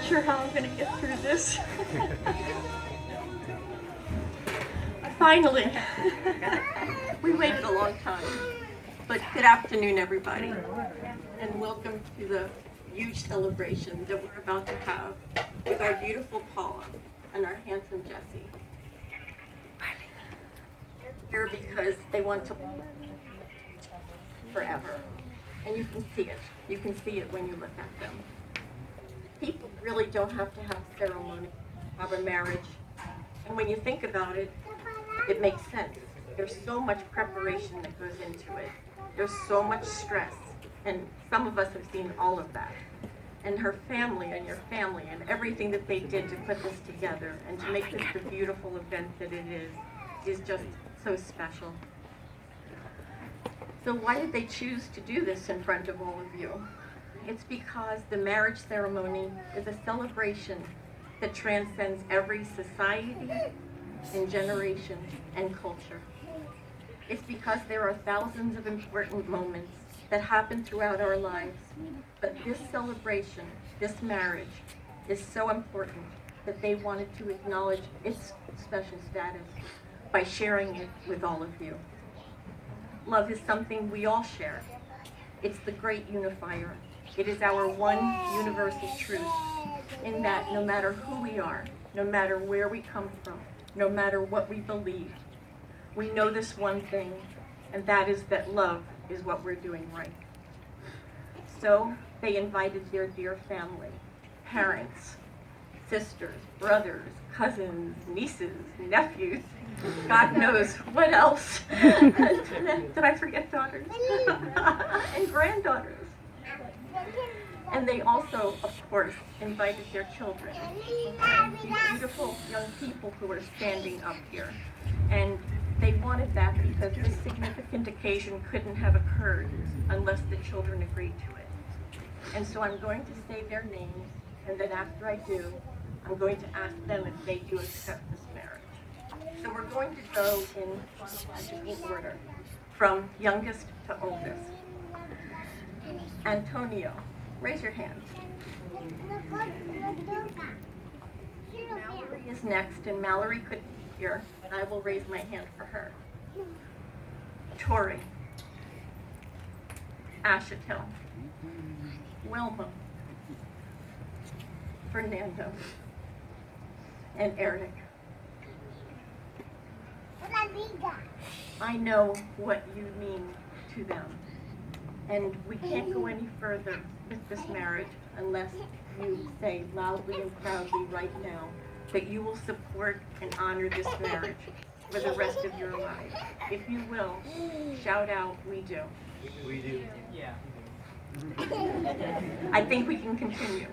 sure how I'm going to get through this. Finally. We waited a long time. But good afternoon, everybody. And welcome to the huge celebration that we're about to have with our beautiful Paula and our handsome Jessie. They're here because they want to forever. And you can see it. You can see it when you look at them. People really don't have to have a ceremony, have a marriage. And when you think about it, it makes sense. There's so much preparation that goes into it. There's so much stress. And some of us have seen all of that. And her family and your family and everything that they did to put this together and to make this the beautiful event that it is just so special. So why did they choose to do this in front of all of you? It's because the marriage ceremony is a celebration that transcends every society and generation and culture. It's because there are thousands of important moments that happen throughout our lives, but this celebration, this marriage, is so important that they wanted to acknowledge its special status by sharing it with all of you. Love is something we all share. It's the great unifier. It is our one universal truth in that no matter who we are, no matter where we come from, no matter what we believe, we know this one thing, and that is that love is what we're doing right. So they invited their dear family, parents, sisters, brothers, cousins, nieces, nephews, God knows what else. Did I forget daughters? And granddaughters. And they also, of course, invited their children, these beautiful young people who are standing up here. And they wanted that because this significant occasion couldn't have occurred unless the children agreed to it. And so I'm going to say their names, and then after I do, I'm going to ask them if they do accept this marriage. So we're going to go in chronological order, from youngest to oldest. Antonio, raise your hand. Mallory is next, and Mallory could be here, and I will raise my hand for her. Tori, Ashatel, Wilma, Fernando, and Eric. I know what you mean to them, and we can't go any further with this marriage unless you say loudly and proudly right now that you will support and honor this marriage for the rest of your lives. If you will, shout out, "We do." We do. Yeah. I think we can continue.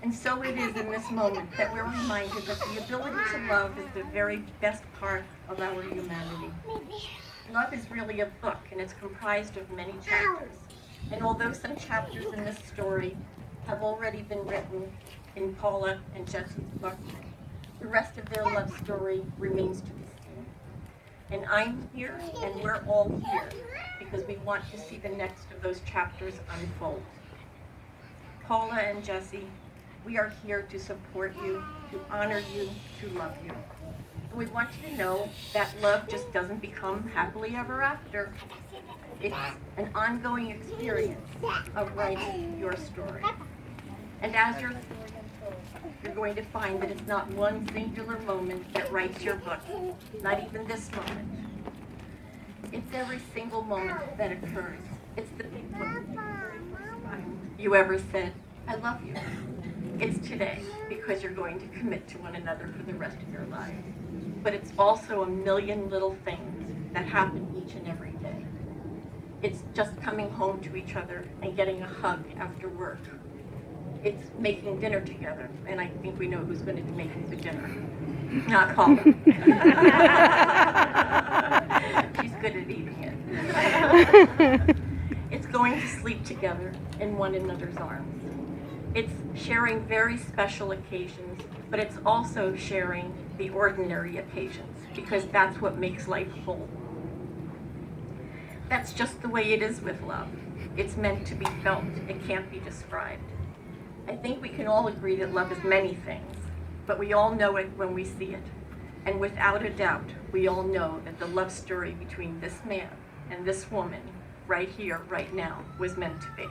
And so it is in this moment that we're reminded that the ability to love is the very best part of our humanity. Love is really a book, and it's comprised of many chapters. And although some chapters in this story have already been written in Paula and Jessie's book, the rest of their love story remains to be seen. And I'm here, and we're all here, because we want to see the next of those chapters unfold. Paula and Jessie, we are here to support you, to honor you, to love you. And we want you to know that love just doesn't become happily ever after. It's an ongoing experience of writing your story. And as your story unfolds, you're going to find that it's not one singular moment that writes your book, not even this moment. It's every single moment that occurs. It's the big one, the very first time you ever said, "I love you." It's today, because you're going to commit to one another for the rest of your lives. But it's also a million little things that happen each and every day. It's just coming home to each other and getting a hug after work. It's making dinner together, and I think we know who's going to be making the dinner. Not Paula. She's good at eating it. It's going to sleep together in one another's arms. It's sharing very special occasions, but it's also sharing the ordinary occasions, because that's what makes life whole. That's just the way it is with love. It's meant to be felt. It can't be described. I think we can all agree that love is many things, but we all know it when we see it. And without a doubt, we all know that the love story between this man and this woman, right here, right now, was meant to be.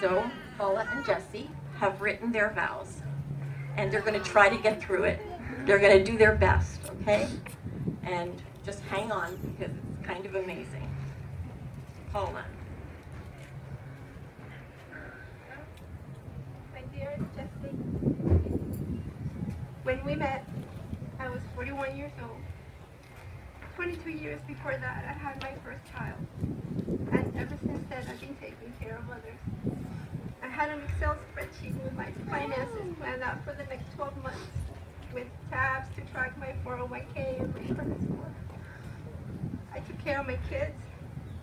So, Paula and Jessie have written their vows, and they're going to try to get through it. They're going to do their best, okay? And just hang on, because it's kind of amazing. Paula. My dear Jessie, when we met, I was 41 years old. 22 years before that, I had my first child. And ever since then, I've been taking care of others. I had an Excel spreadsheet with my finances planned out for the next 12 months, with tabs to track my 401k and my credit score. I took care of my kids.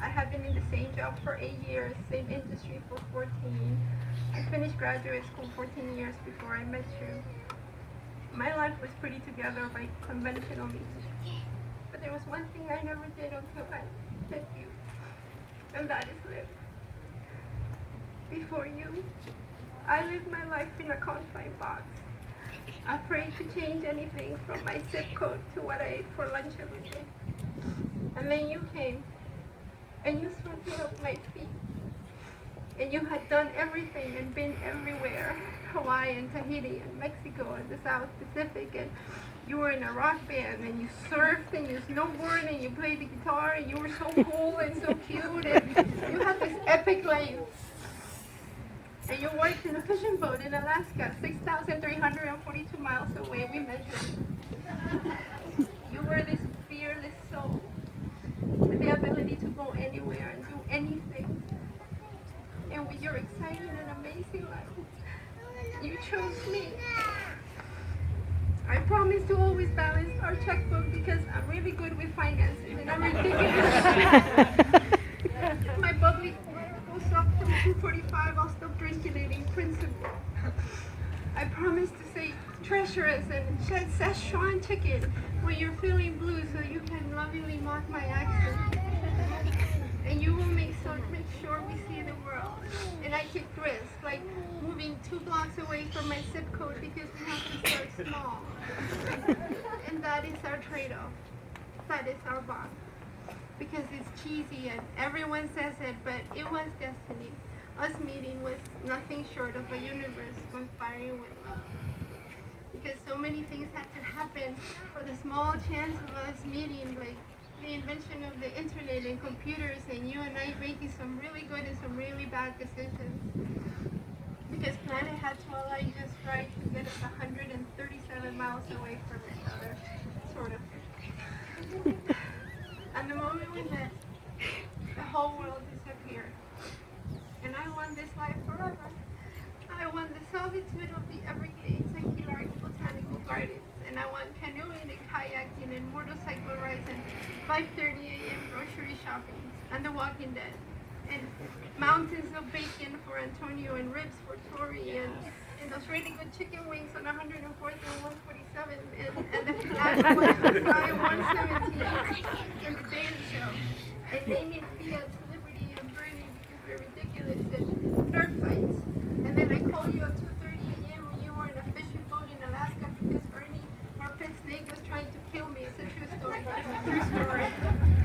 I have been in the same job for 8 years, same industry for 14. I finished graduate school 14 years before I met you. My life was pretty together by conventional means. But there was one thing I never did until I met you, and that is live. Before you, I lived my life in a confined box, afraid to change anything from my zip code to what I ate for lunch every day. And then you came, and you swept me off my feet. And you had done everything and been everywhere, Hawaii and Tahiti and Mexico and the South Pacific, and you were in a rock band, and you surfed and you snowboarded and you played the guitar, and you were so cool and so cute, and you had this epic life. And you worked in a fishing boat in Alaska, 6,342 miles away, we measured. You were this fearless soul with the ability to go anywhere and do anything. And with your exciting and amazing life, you chose me. I promise to always balance our checkbook because I'm really good with finances and I'm ridiculous. My bubbly goes up from 245, I'll stop drinking it in principle. I promise to say treacherous and shed Szechuan chicken when you're feeling blue so you can lovingly mock my accent. And you will make sure we see the world. And I take risks, like moving 2 blocks away from my zip code because we have to start small. And that is our trade-off. That is our bond. Because it's cheesy and everyone says it, but it was destiny. Us meeting was nothing short of a universe conspiring with love. Because so many things had to happen for the small chance of us meeting, like the invention of the internet and computers, and you and I making some really good and some really bad decisions. Because planet had to align just right to get us 137 miles away from each other, sort of. And the moment we met, the whole world disappeared. And I want this life forever. I want the solitude of the Everglades and Key Largo Botanical Gardens. And I want canoeing and kayaking and motorcycle rides and 5:30 a.m. grocery shopping and The Walking Dead. And mountains of bacon for Antonio and ribs for Tori and those really good chicken wings on 104th and 147 and the last one fly 117 and the Daily Show. And naming Fiat to Liberty and Bernie because they're ridiculous and nerd fights. And then I call you at 2:30 a.m. when you were in a fishing boat in Alaska because Bernie, our pet snake, was trying to kill me. It's a true story. It's a true story.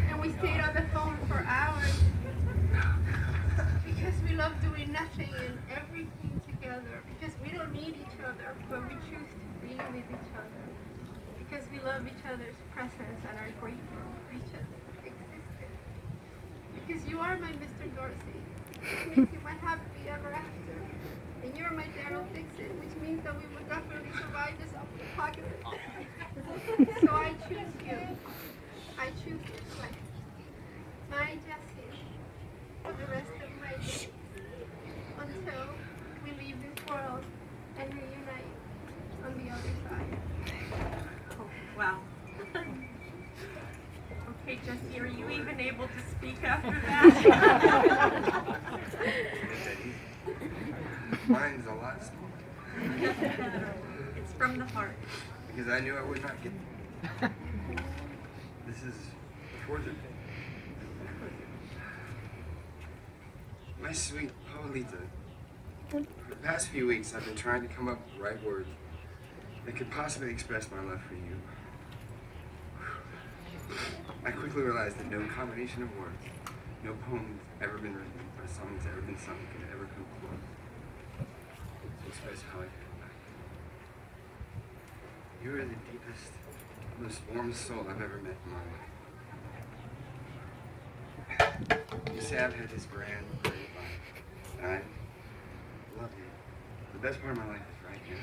And we stayed on the phone for hours because we love doing nothing and everything together. Because we don't need each other, but we choose to be with each other. Because we love each other's presence and are grateful for each other's existence. Because you are my Mr. Dorsey, which makes you my happily ever after. And you're my Daryl Dixon, which means that we will definitely survive this apocalypse. So I choose you. I choose this life. My Jessie, for the rest of my days, until we leave this world and reunite on the other side. Oh, wow. Okay, Jessie, are you even able to speak after that? Mine's a lot smaller. It's from the heart. Because I knew I would not get there. This is before the day. My sweet Paulita, For the past few weeks, I've been trying to come up with the right words that could possibly express my love for you. I quickly realized that no combination of words, no poem that's ever been written, or song that's ever been sung could ever come close to express how I feel about you. You are the deepest, most warmest soul I've ever met in my life. You say I've had this grand, great life, and I love you. The best part of my life is right here,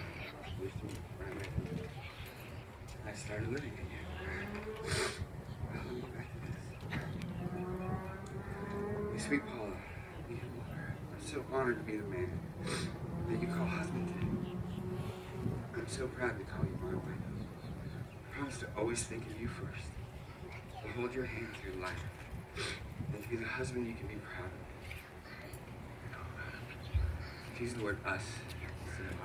with you, right with you. I started living again. Well, let me get back to this. You sweet Paula, I'm so honored to be the man that you call husband today. I'm so proud to call you my wife. I promise to always think of you first, to hold your hand through life, and to be the husband you can be proud of. To use the word us instead of I.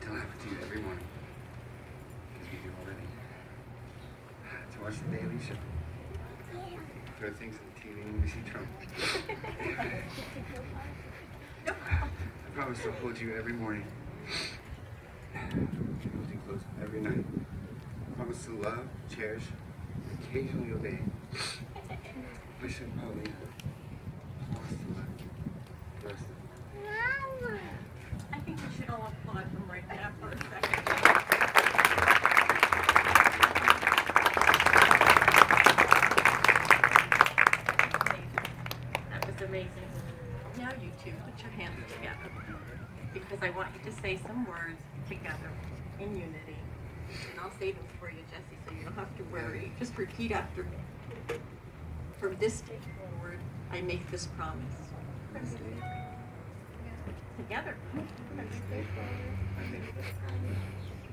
To laugh with you every morning, because we do already. To watch the Daily Show. Throw things on the TV when we see Trump. I promise to hold you every morning. Hold you close every night. I promise to love, cherish, and occasionally obey. My sweet Paulita. I promise to love you the rest of I think we should all applaud him right now for a second. That was amazing. Now you two, put your hands together, because I want you to say some words together in unity. And I'll say them for you, Jessie, so you don't have to worry. Just repeat after me. From this day forward, I make this promise. Together.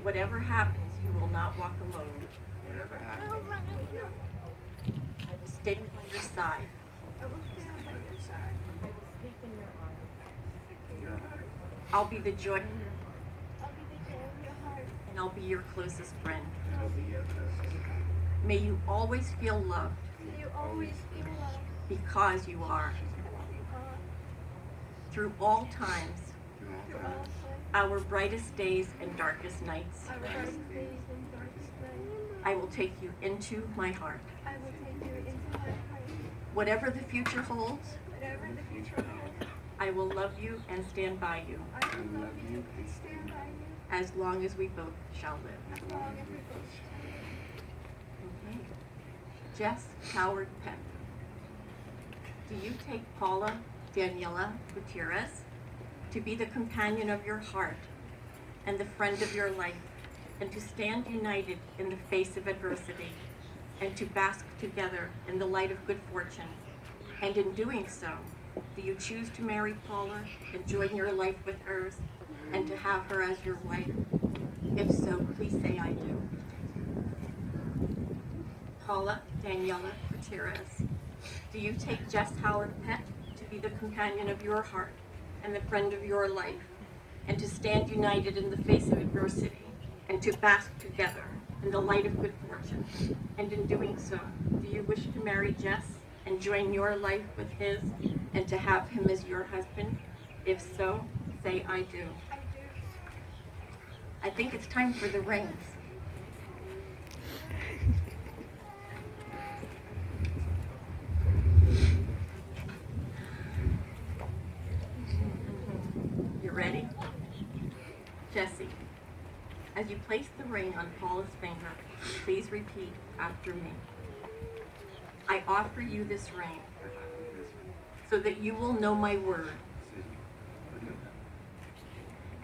Whatever happens, you will not walk alone. whatever happens. I will stay by your side. I'll be the joy, and I'll be your closest friend. May you always feel loved because you are. Through all times, our brightest days and darkest nights, I will take you into my heart. Whatever the future holds, I will love you and stand by you as long as we both shall live. Okay. Jess Howard Peck, do you take Paula Daniela Gutierrez to be the companion of your heart and the friend of your life, and to stand united in the face of adversity, and to bask together in the light of good fortune? And in doing so, do you choose to marry Paula and join your life with hers, and to have her as your wife? If so, please say I do. Paula Daniela Gutierrez, do you take Jess Howard Peck to be the companion of your heart and the friend of your life, and to stand united in the face of adversity, and to bask together in the light of good fortune? And in doing so, do you wish to marry Jess and join your life with his, and to have him as your husband? If so, say I do. I think it's time for the rings. You ready? Jessie, as you place the ring on Paula's finger, please repeat after me. I offer you this ring so that you will know my word,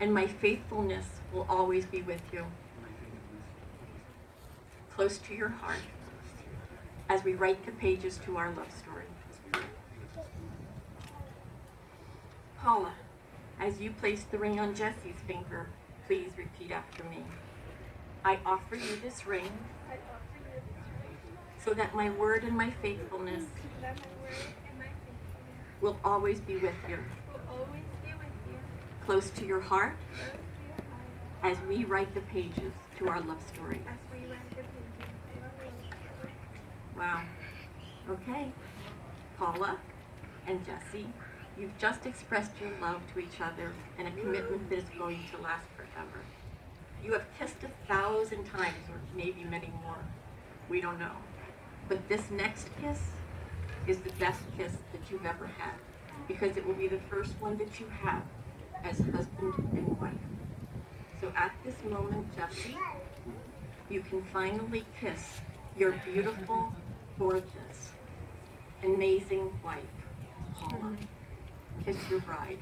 and my faithfulness will always be with you, close to your heart, as we write the pages to our love story. Paula, as you place the ring on Jessie's finger, please repeat after me. I offer you this ring so that my word and my faithfulness will always be with you, close to your heart, as we write the pages to our love story. Wow. Okay. Paula and Jessie You've just expressed your love to each other and a commitment that is going to last forever. You have kissed 1,000 times, or maybe many more. We don't know. But this next kiss is the best kiss that you've ever had, because it will be the first one that you have as husband and wife. So at this moment, Jessie, you can finally kiss your beautiful, gorgeous, amazing wife, Paula. Kiss your bride.